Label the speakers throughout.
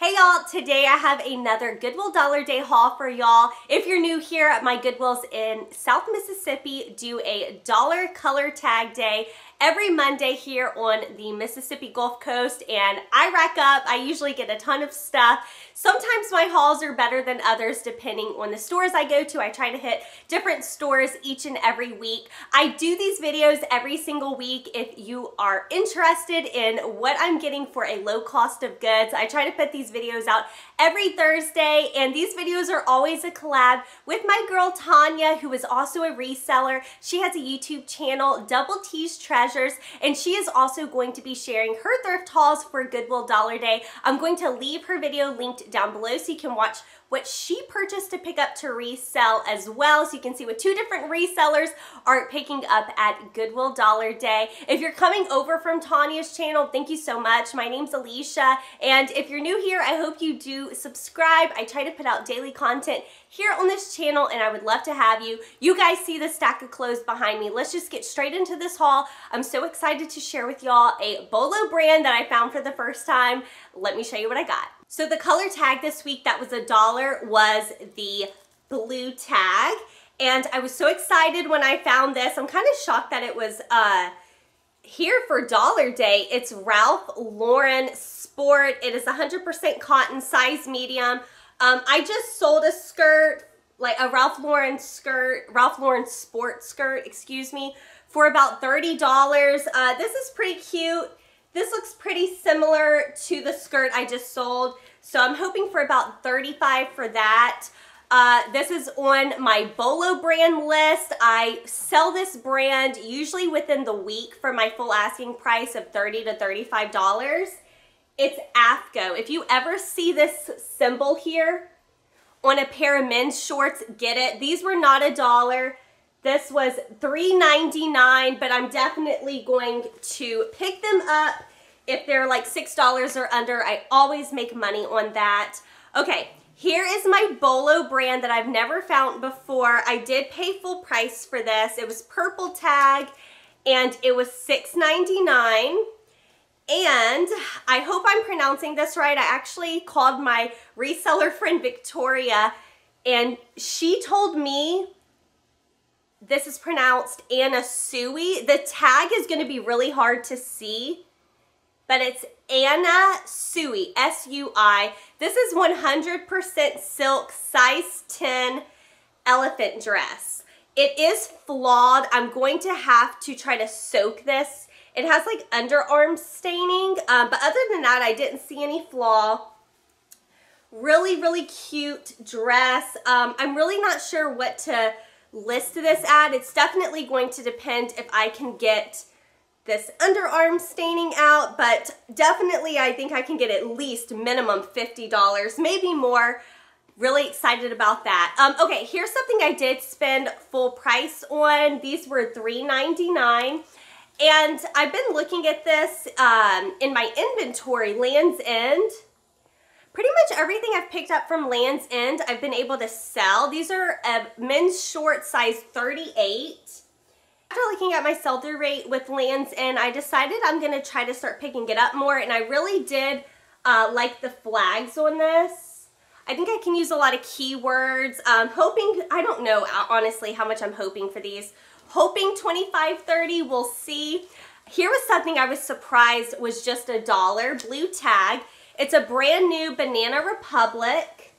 Speaker 1: Hey y'all, today I have another Goodwill Dollar Day haul for y'all. If you're new here, my Goodwills in South Mississippi do a dollar color tag day every Monday here on the Mississippi Gulf Coast, and I rack up. I usually get a ton of stuff. Sometimes my hauls are better than others depending on the stores I go to. I try to hit different stores each and every week. I do these videos every single week if you are interested in what I'm getting for a low cost of goods. I try to put these videos out every Thursday, and these videos are always a collab with my girl Tanya, who is also a reseller. She has a YouTube channel, Double T's Treasures, and she is also going to be sharing her thrift hauls for Goodwill Dollar Day. I'm going to leave her video linked down below so you can watch what she purchased to pick up to resell as well, so you can see what two different resellers are picking up at Goodwill Dollar Day. If you're coming over from Tanya's channel, thank you so much. My name's Alicia, and if you're new here, I hope you do subscribe. I try to put out daily content here on this channel, and I would love to have you. You guys see the stack of clothes behind me. Let's just get straight into this haul. I'm so excited to share with y'all a BOLO brand that I found for the first time. Let me show you what I got. So the color tag this week that was $1 was the blue tag, and I was so excited when I found this. I'm kind of shocked that it was here for Dollar Day. It's Ralph Lauren Sport. It is 100% cotton, size medium. I just sold a skirt, like a Ralph Lauren Sport skirt, excuse me, for about $30. This is pretty cute. This looks pretty similar to the skirt I just sold, so I'm hoping for about $35 for that. This is on my BOLO brand list. I sell this brand usually within the week for my full asking price of $30 to $35. It's AFCO. If you ever see this symbol here on a pair of men's shorts, get it. These were not $1. This was $3.99, but I'm definitely going to pick them up if they're like $6 or under. I always make money on that. Okay, here is my BOLO brand that I've never found before. I did pay full price for this. It was purple tag, and it was $6.99. And I hope I'm pronouncing this right. I actually called my reseller friend Victoria, and she told me this is pronounced Anna Sui. The tag is going to be really hard to see, but it's Anna Sui, S-U-I. This is 100% silk, size 10 elephant dress. It is flawed. I'm going to have to try to soak this. It has like underarm staining, but other than that, I didn't see any flaw. Really, really cute dress. I'm really not sure what to list this at. It's definitely going to depend if I can get this underarm staining out, but definitely I think I can get at least minimum $50, maybe more. Really excited about that. Okay, here's something I did spend full price on. These were $3.99. And I've been looking at this in my inventory, Land's End. Pretty much everything I've picked up from Land's End, I've been able to sell. These are men's short, size 38. After looking at my sell-through rate with Land's End, I decided I'm going to try to start picking it up more, and I really did like the flags on this. I think I can use a lot of keywords. Hoping, I don't know honestly how much I'm hoping for these. Hoping $25, $30, we'll see. Here was something I was surprised was just $1, blue tag. It's a brand new Banana Republic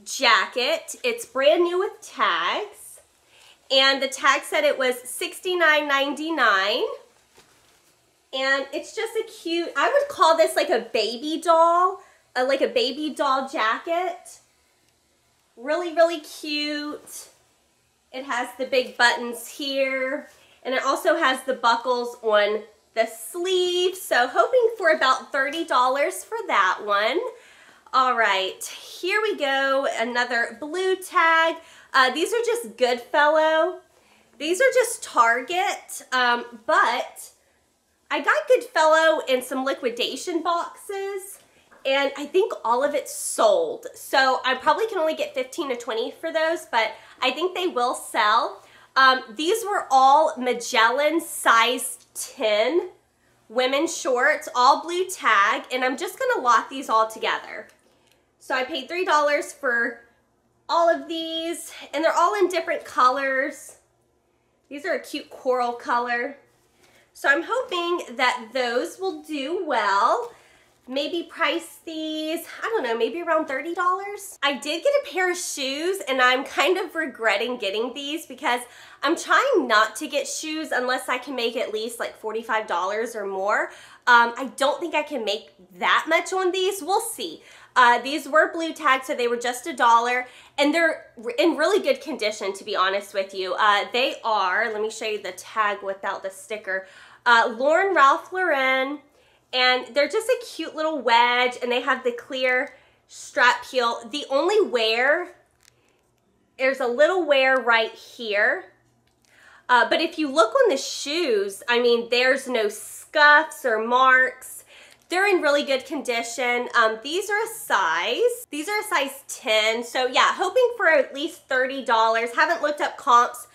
Speaker 1: jacket. It's brand new with tags. And the tag said it was $69.99. And it's just a cute, I would call this like a baby doll, like a baby doll jacket. Really, really cute. It has the big buttons here, and it also has the buckles on the sleeve, so hoping for about $30 for that one. All right, here we go, another blue tag. These are just Goodfellow. These are just Target, but I got Goodfellow in some liquidation boxes, and I think all of it's sold. So I probably can only get 15 to 20 for those, but I think they will sell. These were all Magellan size 10 women's shorts, all blue tag, and I'm just gonna lot these all together. So I paid $3 for all of these, and they're all in different colors. These are a cute coral color. So I'm hoping that those will do well. Maybe price these, I don't know, maybe around $30. I did get a pair of shoes, and I'm kind of regretting getting these because I'm trying not to get shoes unless I can make at least like $45 or more. I don't think I can make that much on these. We'll see. These were blue tag, so they were just $1, and they're in really good condition, to be honest with you. They are, let me show you the tag without the sticker, Ralph Lauren, and they're just a cute little wedge, and they have the clear strap heel. The only wear, there's a little wear right here, but if you look on the shoes, I mean, there's no scuffs or marks. They're in really good condition. These are a size 10. So yeah, hoping for at least $30. Haven't looked up comps,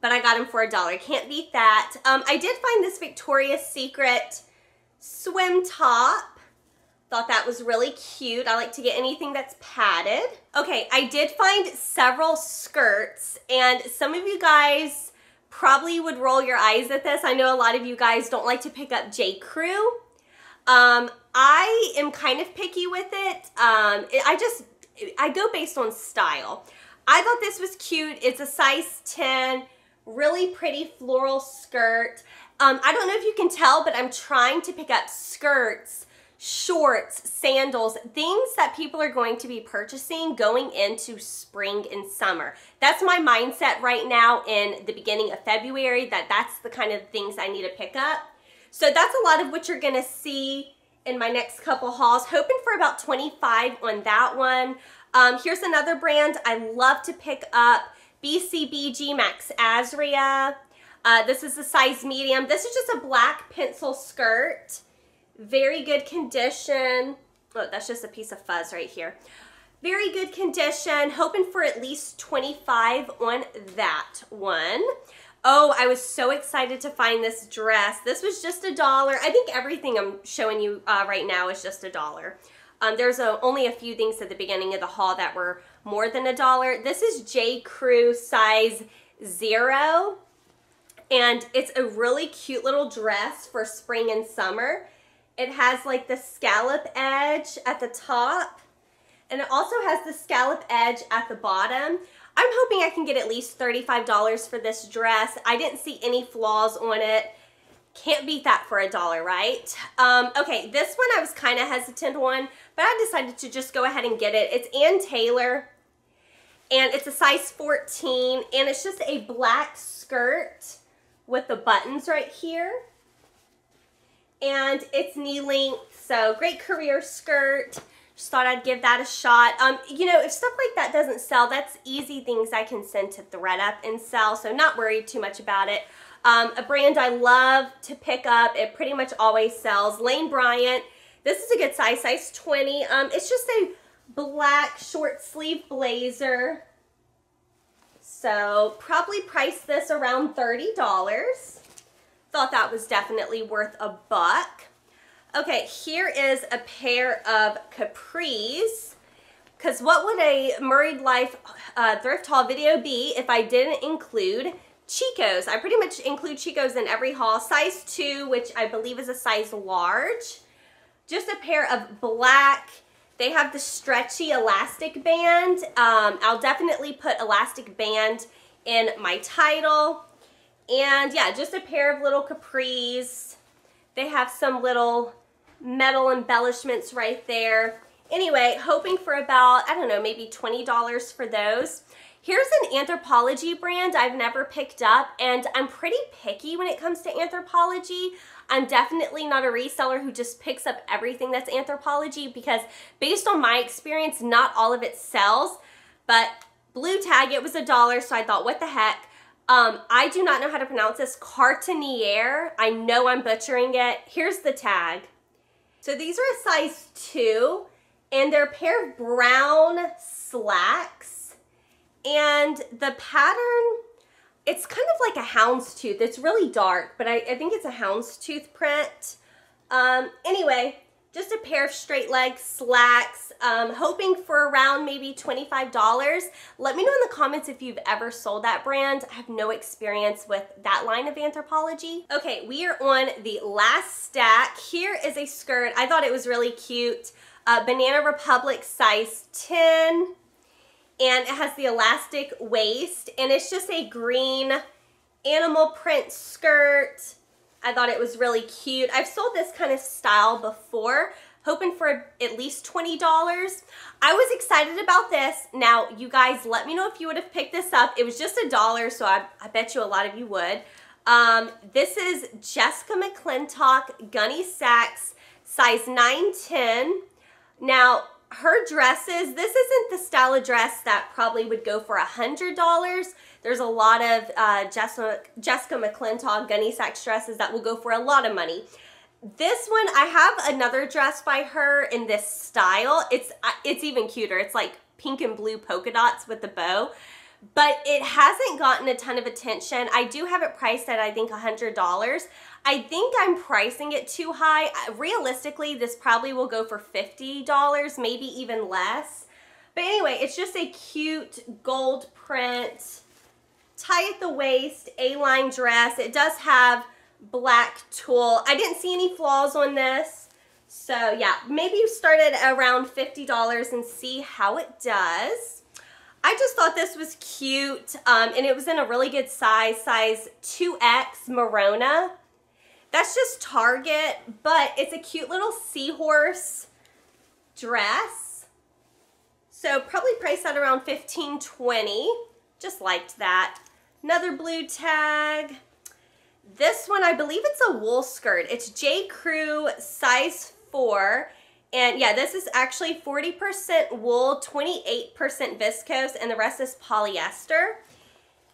Speaker 1: but I got them for $1. Can't beat that. I did find this Victoria's Secret swim top. Thought that was really cute. I like to get anything that's padded. Okay, I did find several skirts, and some of you guys probably would roll your eyes at this. I know a lot of you guys don't like to pick up J. Crew. I am kind of picky with it. I go based on style. I thought this was cute. It's a size 10, really pretty floral skirt. I don't know if you can tell, but I'm trying to pick up skirts, shorts, sandals, things that people are going to be purchasing going into spring and summer. That's my mindset right now in the beginning of February, that's the kind of things I need to pick up. So that's a lot of what you're gonna see in my next couple hauls. Hoping for about 25 on that one. Here's another brand I love to pick up, Bcbg Max Azria. This is a size medium. This is just a black pencil skirt. Very good condition. Oh, that's just a piece of fuzz right here. Very good condition. Hoping for at least 25 on that one. Oh, I was so excited to find this dress. This was just $1. I think everything I'm showing you right now is just $1. There's only a few things at the beginning of the haul that were more than $1. This is J. Crew size 0. And it's a really cute little dress for spring and summer. It has like the scallop edge at the top, and it also has the scallop edge at the bottom. I'm hoping I can get at least $35 for this dress. I didn't see any flaws on it. Can't beat that for $1, right? Okay, this one I was kind of hesitant on, but I decided to just go ahead and get it. It's Ann Taylor, and it's a size 14, and it's just a black skirt with the buttons right here. And it's knee length, so great career skirt. Just thought I'd give that a shot. You know, if stuff like that doesn't sell, that's easy things I can send to ThredUp and sell, so not worried too much about it. A brand I love to pick up, it pretty much always sells, Lane Bryant. This is a good size 20. It's just a black short sleeve blazer. So probably price this around $30. Thought that was definitely worth $1. Okay, here is a pair of capris. Because what would a Murrayed Life thrift haul video be if I didn't include Chicos? I pretty much include Chicos in every haul. Size 2, which I believe is a size large. Just a pair of black. They have the stretchy elastic band. I'll definitely put elastic band in my title. And yeah, just a pair of little capris. They have some little metal embellishments right there. Anyway, hoping for about, I don't know, maybe $20 for those. Here's an Anthropologie brand I've never picked up, and I'm pretty picky when it comes to Anthropologie. I'm definitely not a reseller who just picks up everything that's Anthropologie, because based on my experience, not all of it sells. But blue tag, it was $1, so I thought, what the heck? I do not know how to pronounce this. Cartanier. I know I'm butchering it. Here's the tag. So these are a size 2, and they're a pair of brown slacks. And the pattern, it's kind of like a houndstooth. It's really dark, but I think it's a houndstooth print. Anyway, just a pair of straight leg slacks, hoping for around maybe $25. Let me know in the comments if you've ever sold that brand. I have no experience with that line of Anthropologie. Okay, we are on the last stack. Here is a skirt. I thought it was really cute. Banana Republic size 10. And it has the elastic waist. And it's just a green animal print skirt. I thought it was really cute. I've sold this kind of style before, hoping for at least $20. I was excited about this. Now, you guys, let me know if you would have picked this up. It was just $1, so I bet you a lot of you would. This is Jessica McClintock Gunny Sacks, size 9-10. Now, her dresses, this isn't the style of dress that probably would go for $100. There's a lot of Jessica McClintock Gunny Sacks dresses that will go for a lot of money. This one, I have another dress by her in this style. It's even cuter. It's like pink and blue polka dots with the bow, but it hasn't gotten a ton of attention. I do have it priced at, I think, $100. I think I'm pricing it too high. Realistically, this probably will go for $50, maybe even less. But anyway, it's just a cute gold print, tie at the waist, A-line dress. It does have black tulle. I didn't see any flaws on this. So yeah, maybe you start it around $50 and see how it does. I just thought this was cute, and it was in a really good size 2X Marona. That's just Target, but it's a cute little seahorse dress. So probably priced at around $15-20. Just liked that. Another blue tag. This one, I believe it's a wool skirt. It's J. Crew size 4. And yeah, this is actually 40% wool, 28% viscose, and the rest is polyester.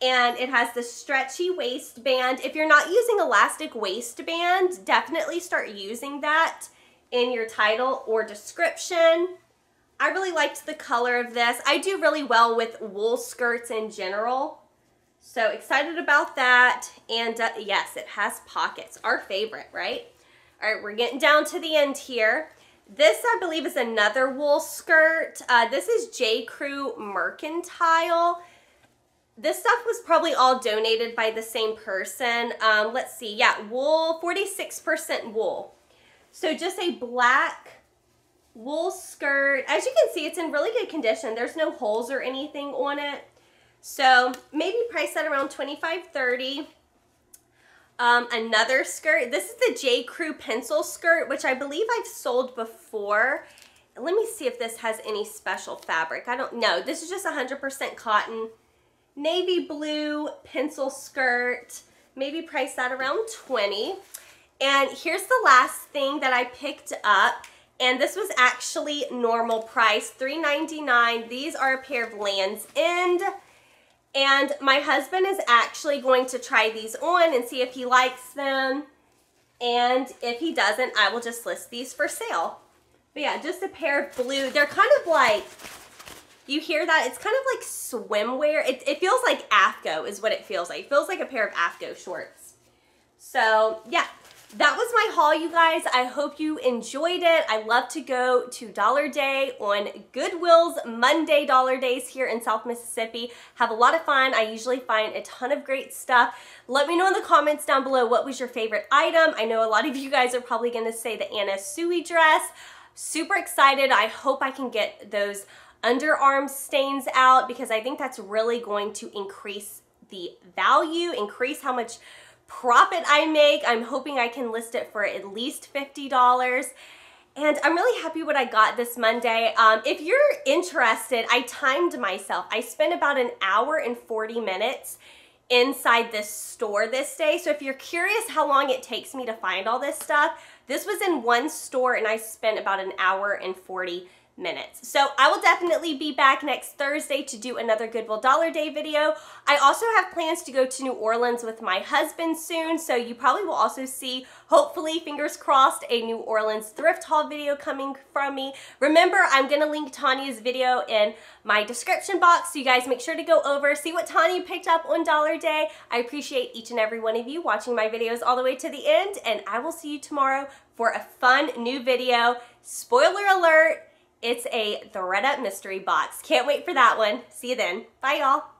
Speaker 1: And it has the stretchy waistband. If you're not using elastic waistband, definitely start using that in your title or description. I really liked the color of this. I do really well with wool skirts in general. So excited about that. And yes, it has pockets. Our favorite, right? All right, we're getting down to the end here. This, I believe, is another wool skirt. This is J. Crew Mercantile. This stuff was probably all donated by the same person. Let's see. Yeah, wool, 46% wool. So just a black wool skirt. As you can see, it's in really good condition. There's no holes or anything on it. So maybe priced at around $25-30. Another skirt. This is the J. Crew pencil skirt, which I believe I've sold before. Let me see if this has any special fabric. I don't know. This is just 100% cotton. Navy blue pencil skirt, maybe priced at around $20. And here's the last thing that I picked up, and this was actually normal price, $3.99. These are a pair of Land's End, and my husband is actually going to try these on and see if he likes them, and if he doesn't, I will just list these for sale. But yeah, just a pair of blue. They're kind of like, you hear that? It's kind of like swimwear. It feels like AFCO is what it feels like. It feels like a pair of AFCO shorts. So yeah, that was my haul, you guys. I hope you enjoyed it. I love to go to Dollar Day on Goodwill's Monday Dollar Days here in South Mississippi. Have a lot of fun. I usually find a ton of great stuff. Let me know in the comments down below what was your favorite item. I know a lot of you guys are probably going to say the Anna Sui dress. Super excited. I hope I can get those underarm stains out because I think that's really going to increase the value, increase how much profit I make. I'm hoping I can list it for at least $50. And I'm really happy what I got this Monday. If you're interested, I timed myself. I spent about an hour and 40 minutes inside this store this day. So if you're curious how long it takes me to find all this stuff, this was in one store and I spent about an hour and 40 minutes. So I will definitely be back next Thursday to do another Goodwill Dollar Day video. I also have plans to go to New Orleans with my husband soon, so you probably will also see, hopefully, fingers crossed, a New Orleans thrift haul video coming from me. Remember, I'm gonna link Tanya's video in my description box, so you guys make sure to go over, see what Tanya picked up on Dollar Day. I appreciate each and every one of you watching my videos all the way to the end, and I will see you tomorrow for a fun new video. Spoiler alert, it's a thread up mystery box. Can't wait for that one. See you then. Bye, y'all.